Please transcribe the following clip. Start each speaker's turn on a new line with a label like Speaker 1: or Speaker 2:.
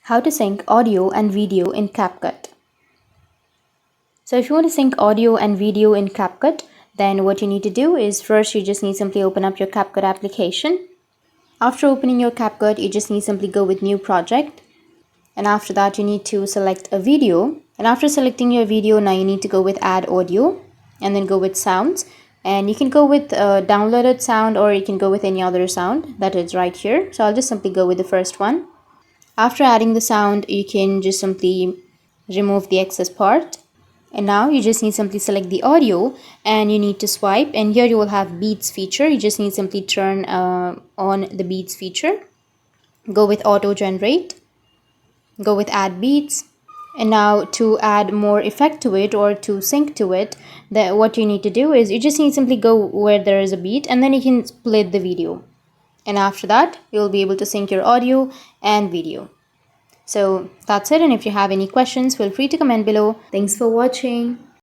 Speaker 1: How to sync audio and video in CapCut. So if you want to sync audio and video in CapCut, then what you need to do is first you just need simply open up your CapCut application. After opening your CapCut, you just need simply go with new project. And after that, you need to select a video. And after selecting your video, now you need to go with add audio and then go with sounds. And you can go with downloaded sound, or you can go with any other sound that is right here. So I'll just simply go with the first one. After adding the sound, you can just simply remove the excess part. And now you just need simply select the audio and you need to swipe, and here you will have beats feature. You just need simply turn on the beats feature. Go with Autogenerate. Go with add beats. And now to add more effect to it or to sync to it, what you need to do is you just need simply go where there is a beat and then you can split the video. And after that, you'll be able to sync your audio and video. So that's it, and if you have any questions, feel free to comment below. Thanks for watching.